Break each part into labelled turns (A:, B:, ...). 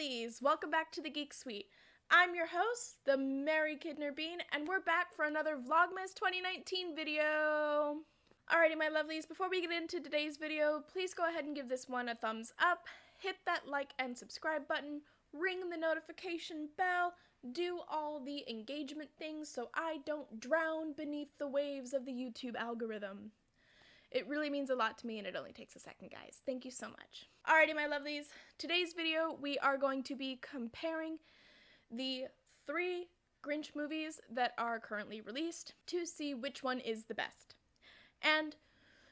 A: lovelies! Welcome back to the Geek Suite. I'm your host, the Merry Kidner Bean, and we're back for another Vlogmas 2019 video. Alrighty, my lovelies, before we get into today's video, please go ahead and give this one a thumbs up, hit that like and subscribe button, ring the notification bell, do all the engagement things so I don't drown beneath the waves of the YouTube algorithm. It really means a lot to me, and it only takes a second, guys. Thank you so much. Alrighty, my lovelies. Today's video, we are going to be comparing the 3 Grinch movies that are currently released to see which one is the best. And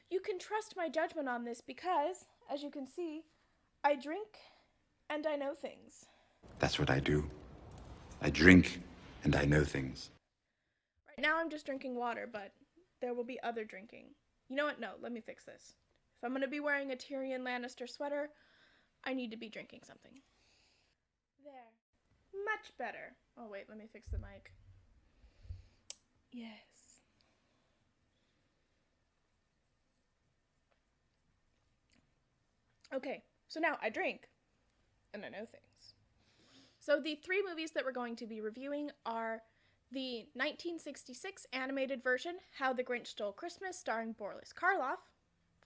A: you can trust my judgment on this because, as you can see, I drink and I know things.
B: That's what I do. I drink and I know things.
A: Right now I'm just drinking water, but there will be other drinking. You know what? No, let me fix this. If I'm going to be wearing a Tyrion Lannister sweater, I need to be drinking something. There. Much better. Oh, wait, let me fix the mic. Yes. Okay, so now I drink, and I know things. So the 3 movies that we're going to be reviewing are the 1966 animated version, How the Grinch Stole Christmas, starring Boris Karloff.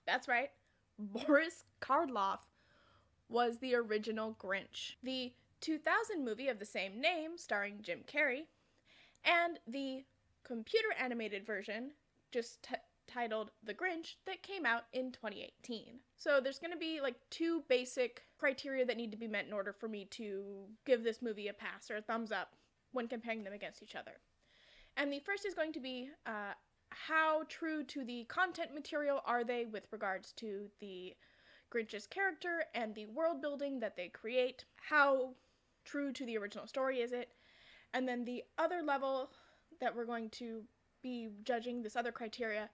A: That's right, Boris Karloff was the original Grinch. The 2000 movie of the same name, starring Jim Carrey, and the computer animated version, just titled The Grinch, that came out in 2018. So there's going to be like 2 basic criteria that need to be met in order for me to give this movie a pass or a thumbs up when comparing them against each other. And the first is going to be how true to the content material are they with regards to the Grinch's character and the world building that they create. How true to the original story is it? And then the other level that we're going to be judging, this other criteria,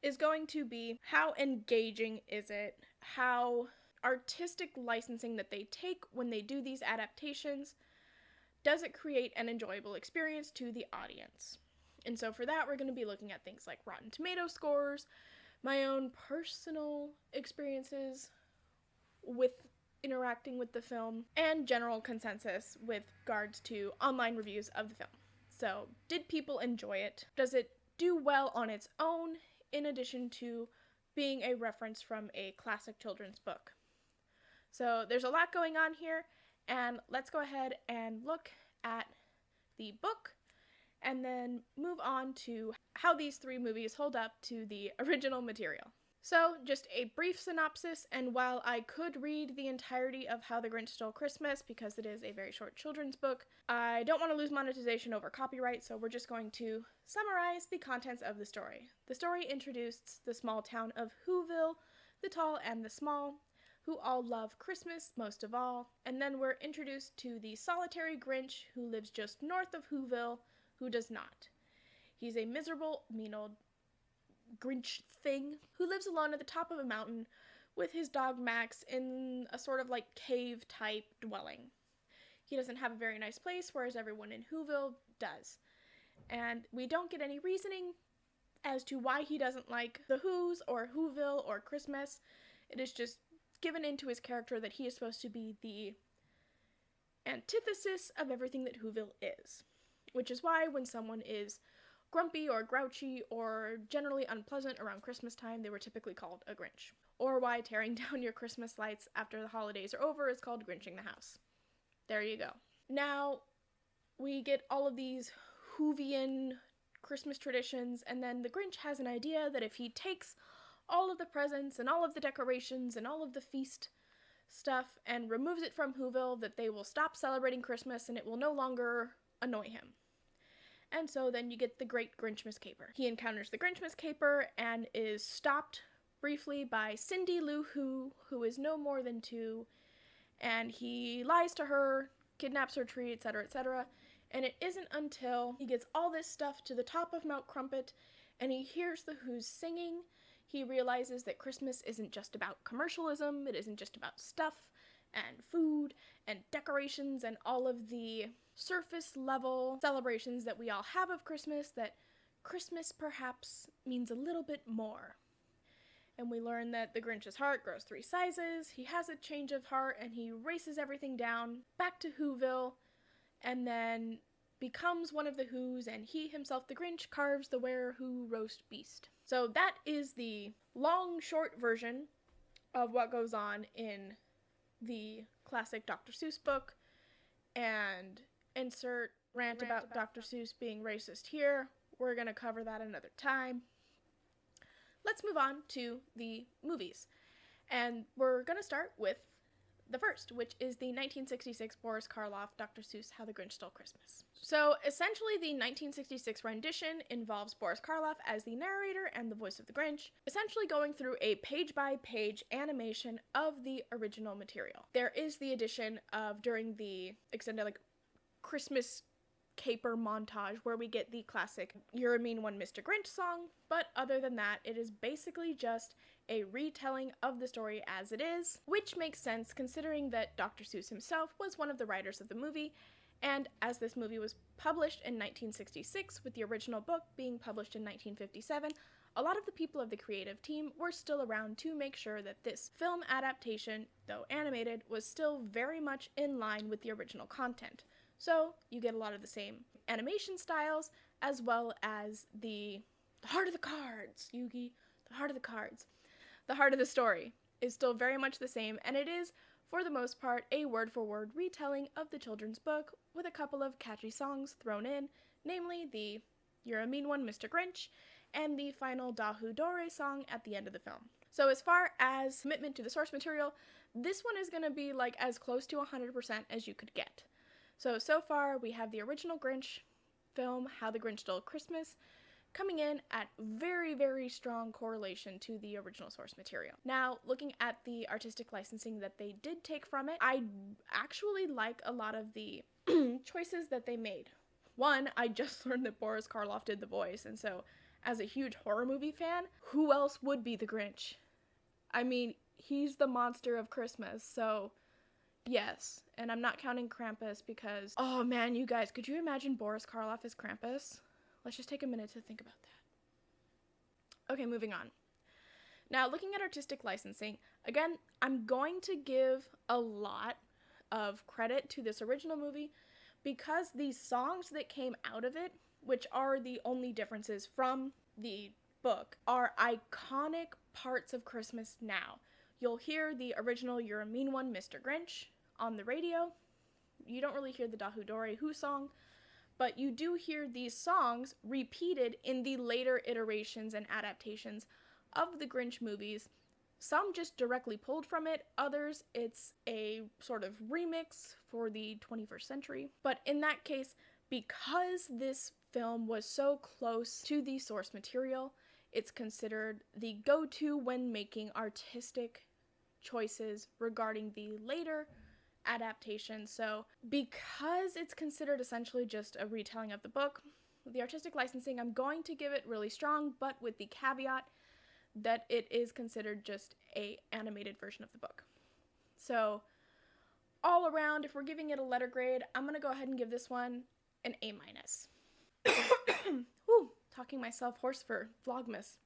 A: is going to be how engaging is it? How artistic licensing that they take when they do these adaptations, does it create an enjoyable experience to the audience? And so for that, we're going to be looking at things like Rotten Tomato scores, my own personal experiences with interacting with the film, and general consensus with regards to online reviews of the film. So, did people enjoy it? Does it do well on its own, in addition to being a reference from a classic children's book? So, there's a lot going on here. And let's go ahead and look at the book and then move on to how these 3 movies hold up to the original material. So, just a brief synopsis, and while I could read the entirety of How the Grinch Stole Christmas because it is a very short children's book, I don't want to lose monetization over copyright, so we're just going to summarize the contents of the story. The story introduced the small town of Whoville, the tall and the small, who all love Christmas most of all, and then we're introduced to the solitary Grinch who lives just north of Whoville, who does not. He's a miserable, mean old Grinch thing who lives alone at the top of a mountain with his dog Max in a sort of like cave type dwelling. He doesn't have a very nice place, whereas everyone in Whoville does. And we don't get any reasoning as to why he doesn't like the Who's or Whoville or Christmas. It is just given into his character that he is supposed to be the antithesis of everything that Whoville is. Which is why when someone is grumpy or grouchy or generally unpleasant around Christmas time, they were typically called a Grinch. Or why tearing down your Christmas lights after the holidays are over is called Grinching the house. There you go. Now, we get all of these Whovian Christmas traditions, and then the Grinch has an idea that if he takes all of the presents and all of the decorations and all of the feast stuff and removes it from Whoville, that they will stop celebrating Christmas and it will no longer annoy him. And so then you get the Great Grinchmas Caper. He encounters the Grinchmas Caper and is stopped briefly by Cindy Lou who is no more than 2, and he lies to her, kidnaps her tree, etc., etc., and it isn't until he gets all this stuff to the top of Mount Crumpet and he hears the Who's singing, he realizes that Christmas isn't just about commercialism, it isn't just about stuff and food and decorations and all of the surface level celebrations that we all have of Christmas, that Christmas perhaps means a little bit more. and we learn that the Grinch's heart grows 3 sizes, he has a change of heart, and he races everything down back to Whoville, and then becomes one of the Whos, and he himself, the Grinch, carves the Were-Who roast beast. So that is the long, short version of what goes on in the classic Dr. Seuss book, and insert rant about Dr. Seuss being racist here. We're going to cover that another time. Let's move on to the movies. And we're going to start with the first, which is the 1966 Boris Karloff Dr. Seuss How the Grinch Stole Christmas. So essentially the 1966 rendition involves Boris Karloff as the narrator and the voice of the Grinch, essentially going through a page-by-page animation of the original material. There is the addition of, during the extended Christmas caper montage, where we get the classic You're a Mean One, Mr. Grinch song, but other than that, it is basically just a retelling of the story as it is, which makes sense considering that Dr. Seuss himself was one of the writers of the movie, and as this movie was published in 1966, with the original book being published in 1957, a lot of the people of the creative team were still around to make sure that this film adaptation, though animated, was still very much in line with the original content. So you get a lot of the same animation styles, as well as the heart of the cards, Yugi, the heart of the cards. The heart of the story is still very much the same, and it is, for the most part, a word-for-word retelling of the children's book with a couple of catchy songs thrown in, namely the You're a Mean One, Mr. Grinch, and the final Dahu Dore song at the end of the film. So as far as commitment to the source material, this one is going to be as close to 100% as you could get. So far we have the original Grinch film, How the Grinch Stole Christmas, coming in at very, very strong correlation to the original source material. Now, looking at the artistic licensing that they did take from it, I actually like a lot of the choices that they made. One, I just learned that Boris Karloff did the voice, and so as a huge horror movie fan, who else would be the Grinch? I mean, he's the monster of Christmas, so yes. And I'm not counting Krampus because, oh man, you guys, could you imagine Boris Karloff as Krampus? Let's just take a minute to think about that. Okay, moving on. Now, looking at artistic licensing, again, I'm going to give a lot of credit to this original movie because the songs that came out of it, which are the only differences from the book, are iconic parts of Christmas now. You'll hear the original You're a Mean One, Mr. Grinch on the radio. You don't really hear the Dahu Dore Who song, but you do hear these songs repeated in the later iterations and adaptations of the Grinch movies. Some just directly pulled from it, others it's a sort of remix for the 21st century. But in that case, because this film was so close to the source material, it's considered the go-to when making artistic choices regarding the later adaptation. So because it's considered essentially just a retelling of the book, the artistic licensing, I'm going to give it really strong, but with the caveat that it is considered just a animated version of the book. So all around, if we're giving it a letter grade, I'm going to go ahead and give this one an A-. Whew, talking myself hoarse for Vlogmas.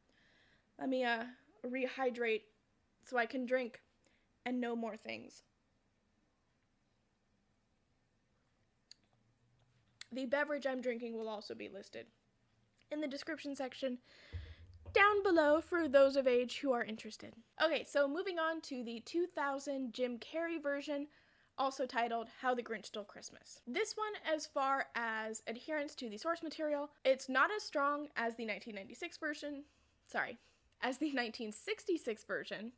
A: Let me rehydrate so I can drink and know more things. The beverage I'm drinking will also be listed in the description section down below for those of age who are interested. Okay, so moving on to the 2000 Jim Carrey version, also titled How the Grinch Stole Christmas. This one, as far as adherence to the source material, it's not as strong as the 1996 version, as the 1966 version,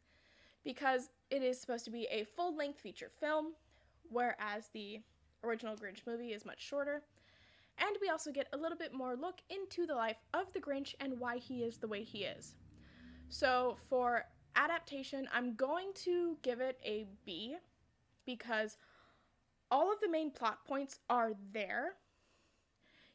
A: because it is supposed to be a full-length feature film, whereas the original Grinch movie is much shorter. And we also get a little bit more look into the life of the Grinch and why he is the way he is. So for adaptation, I'm going to give it a B, because all of the main plot points are there.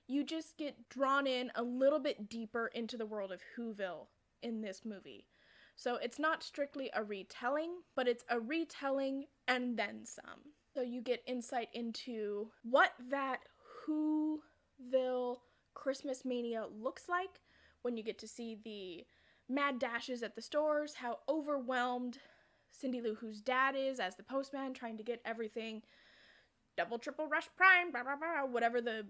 A: You just get drawn in a little bit deeper into the world of Whoville in this movie. So it's not strictly a retelling, but it's a retelling and then some. So you get insight into what that Whoville Christmas mania looks like when you get to see the mad dashes at the stores, how overwhelmed Cindy Lou Who's dad is as the postman, trying to get everything double, triple, rush, prime, blah, blah, blah, whatever the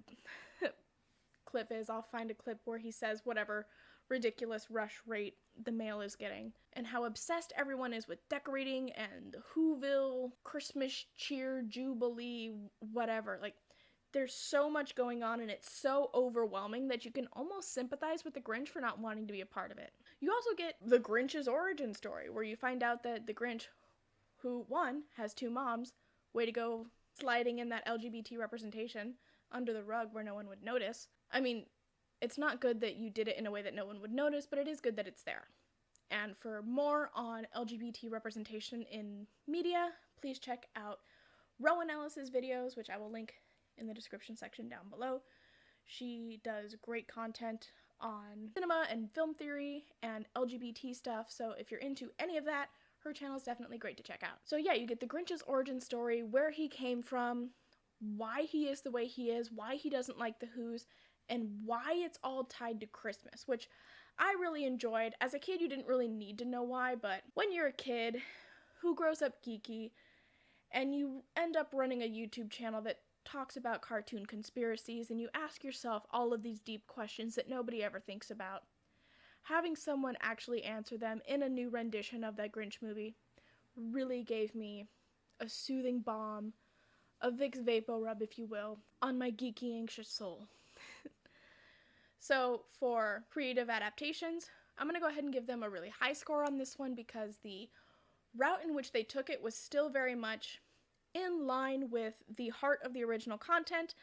A: clip is. I'll find a clip where he says whatever ridiculous rush rate the mail is getting, and how obsessed everyone is with decorating and the Whoville Christmas cheer jubilee whatever. Like, there's so much going on, and it's so overwhelming that you can almost sympathize with the Grinch for not wanting to be a part of it. You also get the Grinch's origin story, where you find out that the Grinch, who, one, has two moms, way to go sliding in that LGBT representation under the rug where no one would notice. I mean, it's not good that you did it in a way that no one would notice, but it is good that it's there. And for more on LGBT representation in media, please check out Rowan Ellis's videos, which I will link in the description section down below. She does great content on cinema and film theory and LGBT stuff, so if you're into any of that, her channel is definitely great to check out. So yeah, you get the Grinch's origin story, where he came from, why he is the way he is, why he doesn't like the Who's, and why it's all tied to Christmas, which I really enjoyed. As a kid, you didn't really need to know why, but when you're a kid who grows up geeky and you end up running a YouTube channel that talks about cartoon conspiracies, and you ask yourself all of these deep questions that nobody ever thinks about, having someone actually answer them in a new rendition of that Grinch movie really gave me a soothing balm, a Vicks Vapo Rub, if you will, on my geeky, anxious soul. So for creative adaptations, I'm going to go ahead and give them a really high score on this one, because the route in which they took it was still very much in line with the heart of the original content,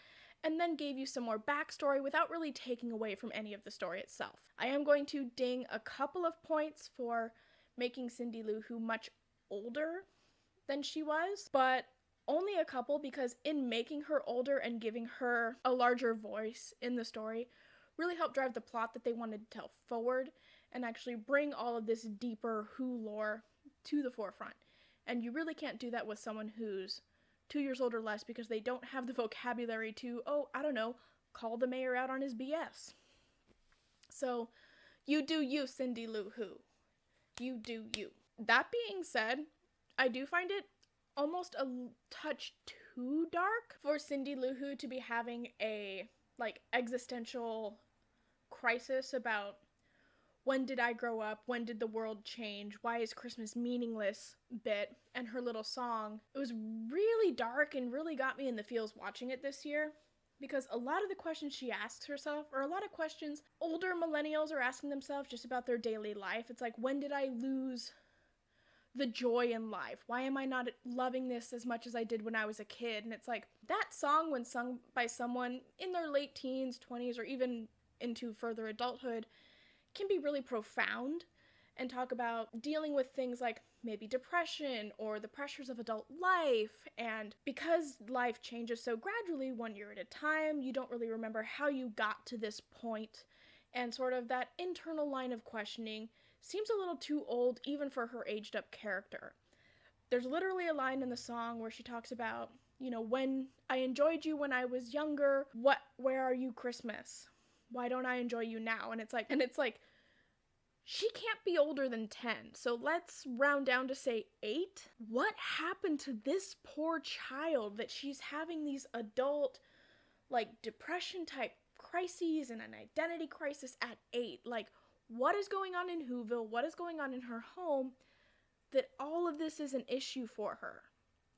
A: and then gave you some more backstory without really taking away from any of the story itself. I am going to ding a couple of points for making Cindy Lou Who much older than she was, but only a couple, because in making her older and giving her a larger voice in the story really helped drive the plot that they wanted to tell forward, and actually bring all of this deeper Who lore to the forefront. And you really can't do that with someone who's 2 years old or less, because they don't have the vocabulary to, call the mayor out on his BS. So, you do you, Cindy Lou Who. You do you. That being said, I do find it almost a touch too dark for Cindy Lou Who to be having a, existential crisis about when did I grow up, when did the world change, why is Christmas meaningless bit, and her little song. It was really dark and really got me in the feels watching it this year, because a lot of the questions she asks herself are a lot of questions older millennials are asking themselves just about their daily life. It's like, when did I lose the joy in life? Why am I not loving this as much as I did when I was a kid? And it's like, that song, when sung by someone in their late teens, 20s, or even into further adulthood, can be really profound and talk about dealing with things like maybe depression or the pressures of adult life. And because life changes so gradually, 1 year at a time, you don't really remember how you got to this point, and sort of that internal line of questioning seems a little too old even for her aged up character. There's literally a line in the song where she talks about, when I enjoyed you when I was younger, where are you Christmas? Why don't I enjoy you now? And it's like, she can't be older than 10, so let's round down to say 8. What happened to this poor child that she's having these adult, depression type crises and an identity crisis at 8? What is going on in Whoville? What is going on in her home that all of this is an issue for her?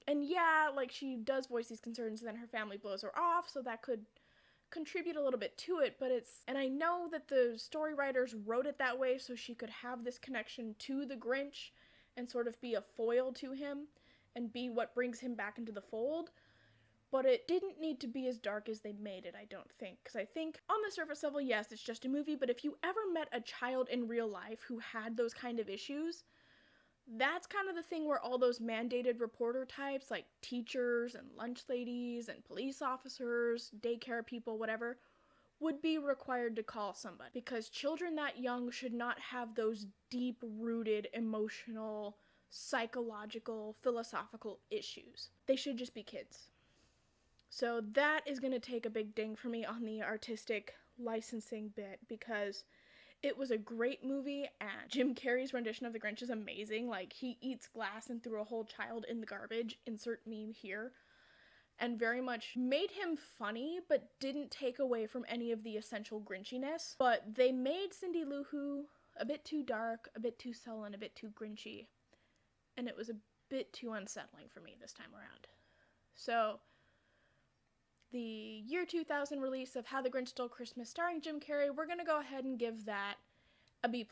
A: And yeah, she does voice these concerns, and then her family blows her off, so that could contribute a little bit to it, and I know that the story writers wrote it that way so she could have this connection to the Grinch and sort of be a foil to him and be what brings him back into the fold, but it didn't need to be as dark as they made it, I don't think, because I think on the surface level, yes, it's just a movie, but if you ever met a child in real life who had those kind of issues, that's kind of the thing where all those mandated reporter types, like teachers and lunch ladies and police officers, daycare people, whatever, would be required to call somebody. Because children that young should not have those deep-rooted emotional, psychological, philosophical issues. They should just be kids. So that is going to take a big ding for me on the artistic licensing bit, because It was a great movie, and Jim Carrey's rendition of the Grinch is amazing. Like, he eats glass and threw a whole child in the garbage, insert meme here, and very much made him funny, but didn't take away from any of the essential Grinchiness. But they made Cindy Lou Who a bit too dark, a bit too sullen, a bit too Grinchy, and it was a bit too unsettling for me this time around. So, the year 2000 release of How the Grinch Stole Christmas starring Jim Carrey, we're going to go ahead and give that a B+.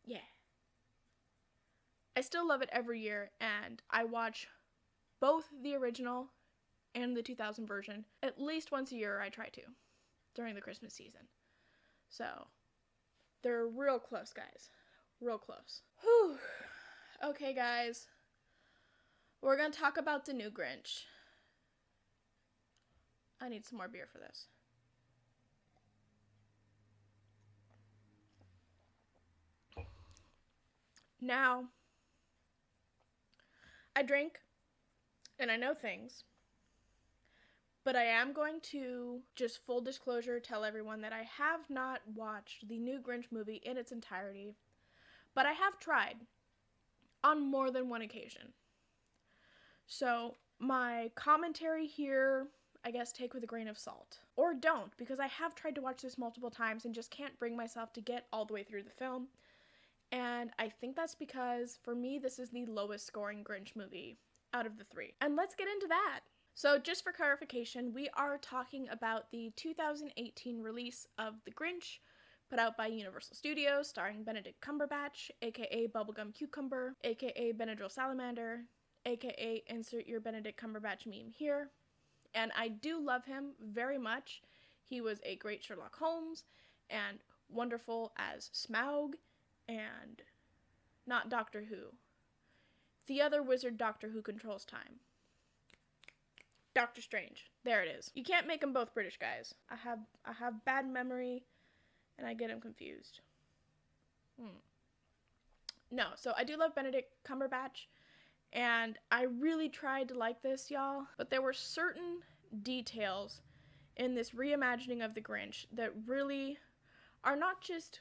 A: Yeah. I still love it every year, and I watch both the original and the 2000 version at least once a year. I try to during the Christmas season. So, they're real close, guys. Real close. Whew. Okay, guys. We're going to talk about the new Grinch. I need some more beer for this. Now, I drink, and I know things, but I am going to, just full disclosure, tell everyone that I have not watched the new Grinch movie in its entirety, but I have tried on more than one occasion. So, my commentary here, I guess, take with a grain of salt. Or don't, because I have tried to watch this multiple times and just can't bring myself to get all the way through the film. And I think that's because, for me, this is the lowest scoring Grinch movie out of the three. And let's get into that. So, just for clarification, we are talking about the 2018 release of The Grinch, put out by Universal Studios, starring Benedict Cumberbatch, aka Bubblegum Cucumber, aka Benadryl Salamander, aka insert your Benedict Cumberbatch meme here. And I do love him very much. He was a great Sherlock Holmes and wonderful as Smaug and not Doctor Who. The other wizard Doctor Who controls time. Doctor Strange. There it is. You can't make them both British, guys. I have bad memory and I get them confused. No, so I do love Benedict Cumberbatch. And I really tried to like this, y'all, but there were certain details in this reimagining of the Grinch that really are not just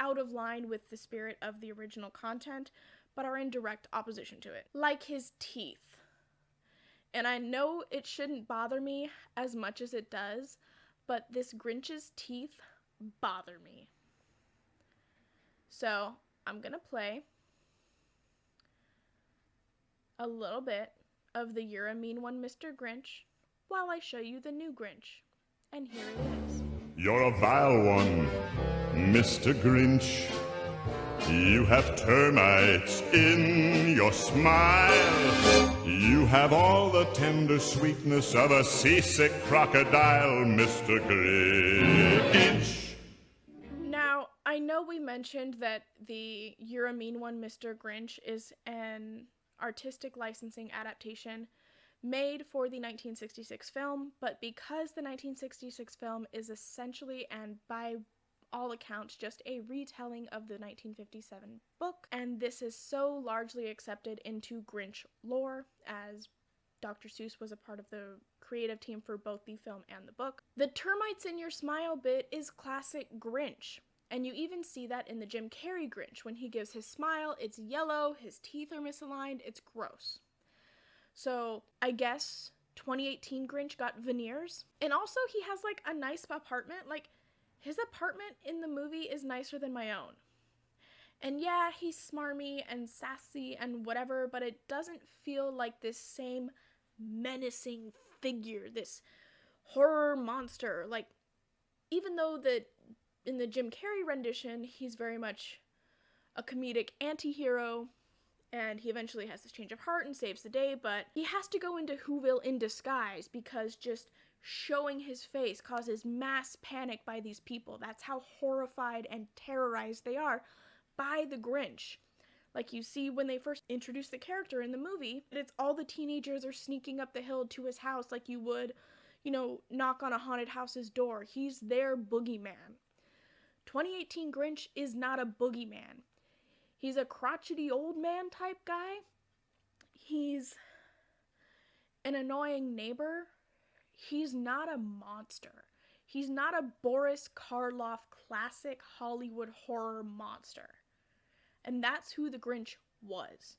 A: out of line with the spirit of the original content, but are in direct opposition to it. Like his teeth. And I know it shouldn't bother me as much as it does, but this Grinch's teeth bother me. So, I'm gonna play a little bit of the You're a Mean One, Mr. Grinch, while I show you the new Grinch. And here it is.
C: You're a vile one, Mr. Grinch. You have termites in your smile. You have all the tender sweetness of a seasick crocodile, Mr. Grinch.
A: Now, I know we mentioned that the You're a Mean One, Mr. Grinch is an artistic licensing adaptation made for the 1966 film, but because the 1966 film is essentially and by all accounts just a retelling of the 1957 book, and this is so largely accepted into Grinch lore, as Dr. Seuss was a part of the creative team for both the film and the book. The termites in your smile bit is classic Grinch. And you even see that in the Jim Carrey Grinch. When he gives his smile, it's yellow, his teeth are misaligned, it's gross. So, I guess 2018 Grinch got veneers. And also, he has, like, a nice apartment. Like, his apartment in the movie is nicer than my own. And yeah, he's smarmy and sassy and whatever, but it doesn't feel like this same menacing figure, this horror monster. Like, even though in the Jim Carrey rendition, he's very much a comedic anti-hero, and he eventually has this change of heart and saves the day, but he has to go into Whoville in disguise because just showing his face causes mass panic by these people. That's how horrified and terrorized they are by the Grinch. Like you see when they first introduce the character in the movie, it's all the teenagers are sneaking up the hill to his house like you would, knock on a haunted house's door. He's their boogeyman. 2018 Grinch is not a boogeyman. He's a crotchety old man type guy. He's an annoying neighbor. He's not a monster. He's not a Boris Karloff classic Hollywood horror monster. And that's who the Grinch was.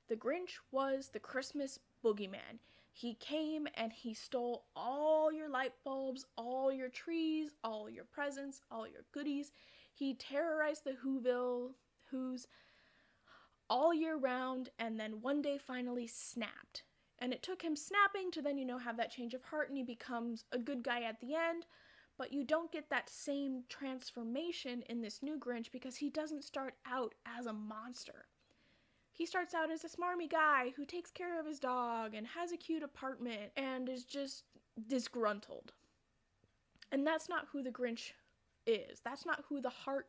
A: The Grinch was the Christmas boogeyman. He came and he stole all your light bulbs, all your trees, all your presents, all your goodies. He terrorized the Who's all year round, and then one day finally snapped. And it took him snapping to then, have that change of heart and he becomes a good guy at the end. But you don't get that same transformation in this new Grinch because he doesn't start out as a monster. He starts out as a smarmy guy who takes care of his dog and has a cute apartment and is just disgruntled. And that's not who the Grinch is. That's not who the heart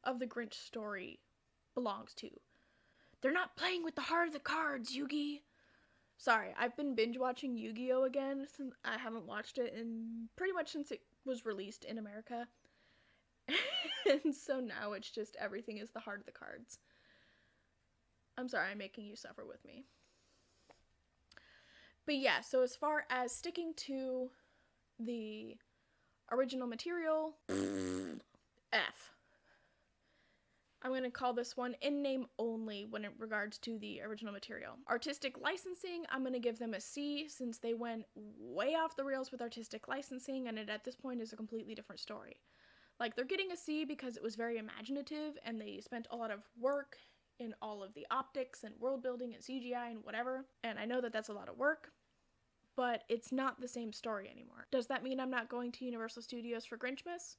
A: of the Grinch story belongs to. They're not playing with the heart of the cards, Yugi. Sorry, I've been binge watching Yu-Gi-Oh again since I haven't watched it in pretty much since it was released in America. And so now it's just everything is the heart of the cards. I'm sorry, I'm making you suffer with me. But yeah, so as far as sticking to the original material, F. I'm going to call this one in name only when it regards to the original material. Artistic licensing, I'm going to give them a C since they went way off the rails with artistic licensing and it at this point is a completely different story. Like, they're getting a C because it was very imaginative and they spent a lot of work in all of the optics and world building and CGI and whatever. And I know that that's a lot of work, but it's not the same story anymore. Does that mean I'm not going to Universal Studios for Grinchmas?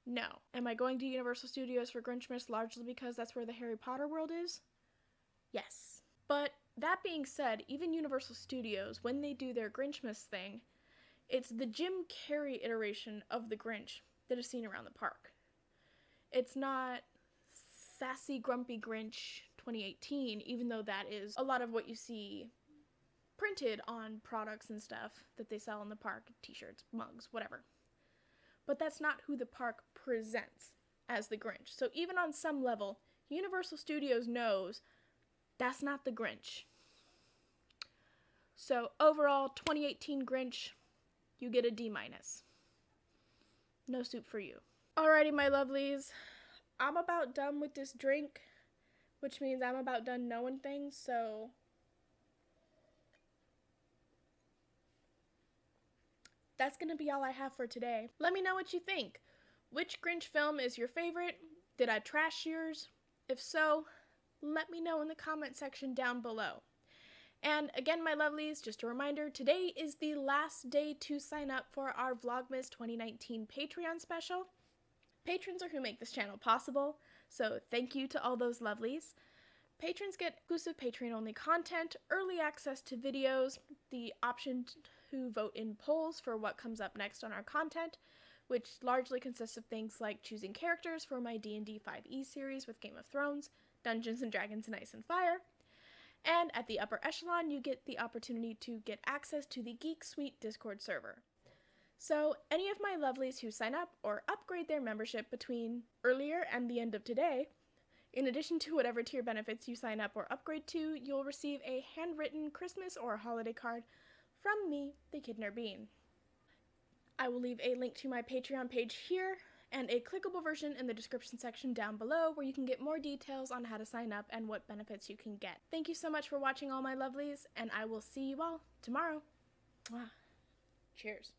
A: No. Am I going to Universal Studios for Grinchmas largely because that's where the Harry Potter world is? Yes. But that being said, even Universal Studios, when they do their Grinchmas thing, it's the Jim Carrey iteration of the Grinch that is seen around the park. It's not sassy, grumpy Grinch 2018, even though that is a lot of what you see printed on products and stuff that they sell in the park, t-shirts, mugs, whatever. But that's not who the park presents as the Grinch. So even on some level, Universal Studios knows that's not the Grinch. So overall, 2018 Grinch, you get a D-. No soup for you. Alrighty, my lovelies. I'm about done with this drink, which means I'm about done knowing things, so that's gonna be all I have for today. Let me know what you think. Which Grinch film is your favorite? Did I trash yours? If so, let me know in the comment section down below. And again, my lovelies, just a reminder, today is the last day to sign up for our Vlogmas 2019 Patreon special. Patrons are who make this channel possible, so thank you to all those lovelies. Patrons get exclusive Patreon-only content, early access to videos, the option to vote in polls for what comes up next on our content, which largely consists of things like choosing characters for my D&D 5e series with Game of Thrones, Dungeons & Dragons and Ice and Fire. And at the upper echelon, you get the opportunity to get access to the Geek Suite Discord server. So any of my lovelies who sign up or upgrade their membership between earlier and the end of today, in addition to whatever tier benefits you sign up or upgrade to, you'll receive a handwritten Christmas or holiday card from me, the Kidner Bean. I will leave a link to my Patreon page here and a clickable version in the description section down below where you can get more details on how to sign up and what benefits you can get. Thank you so much for watching, all my lovelies, and I will see you all tomorrow. Mwah. Cheers.